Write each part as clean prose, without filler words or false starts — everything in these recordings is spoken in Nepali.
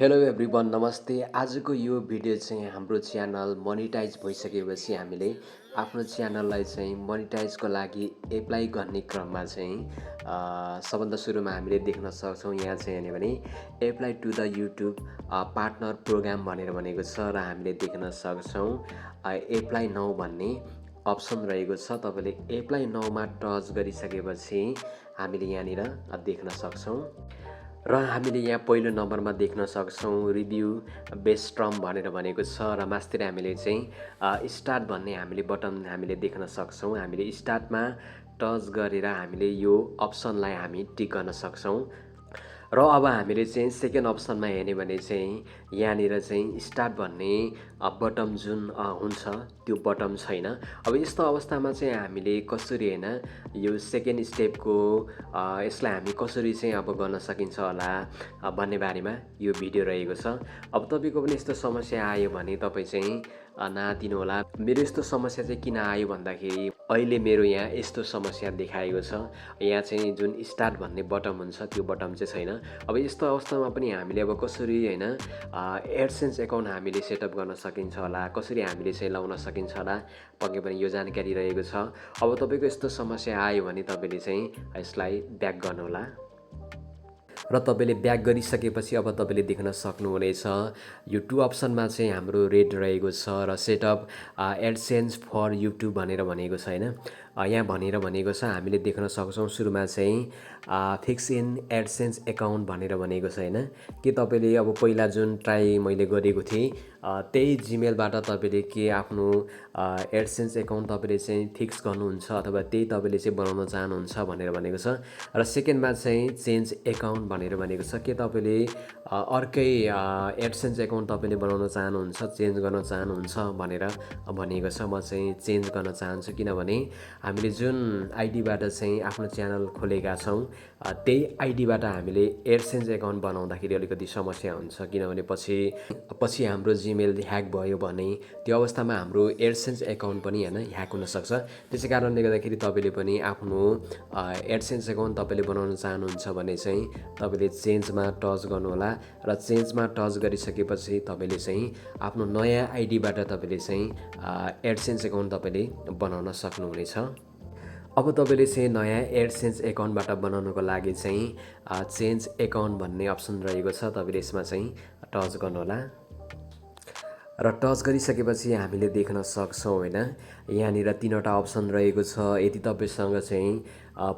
हेलो एभ्रिवान नमस्ते। आजको यो भिडियो चाहिँ हाम्रो च्यानल मोनिटाइज भइसकेपछि हामीले आफ्नो च्यानललाई चाहिँ मोनिटाइजको लागि एप्लाई गर्ने क्रममा चाहिँ सबभन्दा सुरुमा हामीले देख्न सक्छौँ यहाँ चाहिँ हेर्ने भने apply to the YouTube partner program भनेर भनेको छ र हामीले देख्न सक्छौँ एप्लाई नाउ भन्ने अप्सन रहेको छ। तपाईँले एप्लाई नाउमा टच गरिसकेपछि हामीले यहाँनिर देख्न सक्छौँ र हामीले यहाँ पहिलो नम्बरमा देख्न सक्छौँ रिभ्यू बेस्ट टर्म भनेर भनेको छ र मास्तिर हामीले चाहिँ स्टार्ट भन्ने हामीले बटन हामीले देख्न सक्छौँ। हामीले स्टार्टमा टच गरेर हामीले यो अप्सनलाई हामी टिक गर्न सक्छौँ र अब हामीले चाहिँ सेकेन्ड अप्सनमा हेर्ने भने चाहिँ यहाँनिर चाहिँ स्टार्ट भन्ने बटम जुन हुन्छ त्यो बटम छैन। अब यस्तो अवस्थामा चाहिँ हामीले कसरी होइन यो सेकेन्ड स्टेपको यसलाई हामी कसरी चाहिँ अब गर्न सकिन्छ होला भन्ने बारेमा यो भिडियो रहेको छ। अब तपाईँको पनि यस्तो समस्या आयो भने तपाईँ चाहिँ नआत्तिनु होला। मेरो यस्तो समस्या चाहिँ किन आयो भन्दाखेरि अहिले मेरो यहाँ यस्तो समस्या देखाएको छ। यहाँ चाहिँ जुन स्टार्ट भन्ने बटम हुन्छ त्यो बटम चाहिँ छैन। अब यस्तो अवस्थामा पनि हामीले अब कसरी होइन एडसेन्स एकाउन्ट हामीले सेटअप गर्न सकिन्छ होला, कसरी हामीले चाहिँ लाउन सकिन्छ होला पक्कै पनि यो जानकारी रहेको छ। अब तपाईँको यस्तो समस्या आयो भने तपाईँले चाहिँ यसलाई ब्याक गर्नुहोला र तपाईँले ब्याक गरिसकेपछि अब तपाईँले देख्न सक्नुहुनेछ यो टु अप्सनमा चाहिँ हाम्रो रेड रहेको छ र सेटअप एडसेन्स फर युट्युब भनेर भनेको छ होइन। यहाँ भनेर भनेको छ हामीले देख्न सक्छौँ सुरुमा चाहिँ फिक्स इन एडसेन्स एकाउन्ट भनेर भनेको छ होइन। कि तपाईँले अब पहिला जुन ट्राई मैले गरेको थिएँ त्यही जिमेलबाट तपाईँले के आफ्नो एडसेन्स एकाउन्ट तपाईँले चाहिँ फिक्स गर्नुहुन्छ अथवा त्यही तपाईँले चाहिँ बनाउन चाहनुहुन्छ भनेर भनेको छ। र सेकेन्डमा चाहिँ चेन्ज एकाउन्ट भनेर भनेको छ कि तपाईँले अर्कै एडसेन्स एकाउन्ट तपाईँले बनाउन चाहनुहुन्छ, चेन्ज गर्न चाहनुहुन्छ भनेर भनेको छ। म चाहिँ चेन्ज गर्न चाहन्छु किनभने हामीले जुन आइडीबाट चाहिँ आफ्नो च्यानल खोलेका छौँ त्यही आइडीबाट हामीले एडसेन्स एकाउन्ट बनाउँदाखेरि अलिकति समस्या हुन्छ किनभने पछि हाम्रो जिमेल ह्याक भयो भने त्यो अवस्थामा हाम्रो एडसेन्स एकाउन्ट पनि होइन ह्याक हुनसक्छ। त्यसै कारणले गर्दाखेरि तपाईँले पनि आफ्नो एडसेन्स एकाउन्ट तपाईँले बनाउन चाहनुहुन्छ भने चाहिँ तपाईँले चेन्जमा टच गर्नुहोला र चेन्जमा टच गरिसकेपछि तपाईँले चाहिँ आफ्नो नयाँ आइडीबाट तपाईँले चाहिँ एडसेन्स एकाउन्ट तपाईँले बनाउन सक्नुहुनेछ। अब तपाईँले चाहिँ नयाँ एडसेन्स एकाउन्टबाट बनाउनको लागि चाहिँ चेन्ज एकाउन्ट भन्ने अप्सन रहेको छ, तपाईँले यसमा चाहिँ टच गर्नुहोला र टच गरिसकेपछि हामीले देख्न सक्छौँ होइन यहाँनिर तीनवटा अप्सन रहेको छ। यदि तपाईँसँग चाहिँ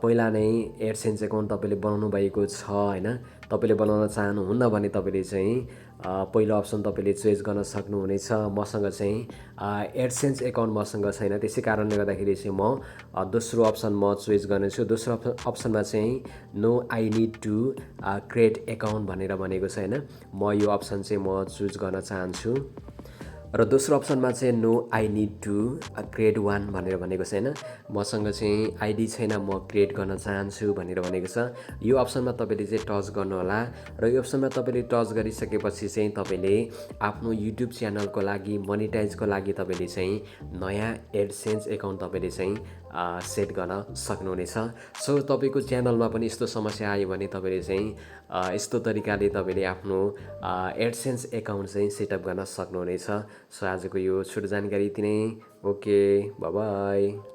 पहिला नै एडसेन्स एकाउन्ट तपाईँले बनाउनु भएको छ होइन, तपाईँले बनाउन चाहनुहुन्न भने तपाईँले चाहिँ पहिलो अप्सन तपाईँले चोइस गर्न सक्नुहुनेछ। मसँग चाहिँ एडसेन्स एकाउन्ट मसँग छैन, त्यसै कारणले गर्दाखेरि चाहिँ म दोस्रो अप्सन म चोइस गर्नेछु। दोस्रो अप्सनमा चाहिँ no I need to create account भनेर भनेको छ होइन। म यो अप्सन चाहिँ म चुज गर्न चाहन्छु र दोस्रो अप्सनमा चाहिँ no I need to create one भनेर भनेको छ होइन। मसँग चाहिँ आइडी छैन, म क्रिएट गर्न चाहन्छु भनेर भनेको छ। यो अप्सनमा तपाईँले चाहिँ टच गर्नुहोला र यो अप्सनमा तपाईँले टच गरिसकेपछि चाहिँ तपाईँले आफ्नो युट्युब च्यानलको लागि मोनिटाइजको लागि तपाईँले चाहिँ नयाँ एडसेन्स एकाउन्ट तपाईँले चाहिँ सेट गर्न सक्नुहुनेछ। सो तपाईँको च्यानलमा पनि यस्तो समस्या आयो भने तपाईँले चाहिँ यस्तो तरिकाले तपाईँले आफ्नो एडसेन्स एकाउन्ट चाहिँ सेटअप गर्न सक्नुहुनेछ। सो आजको यो छोटो जानकारी यति नै। Okay, bye bye.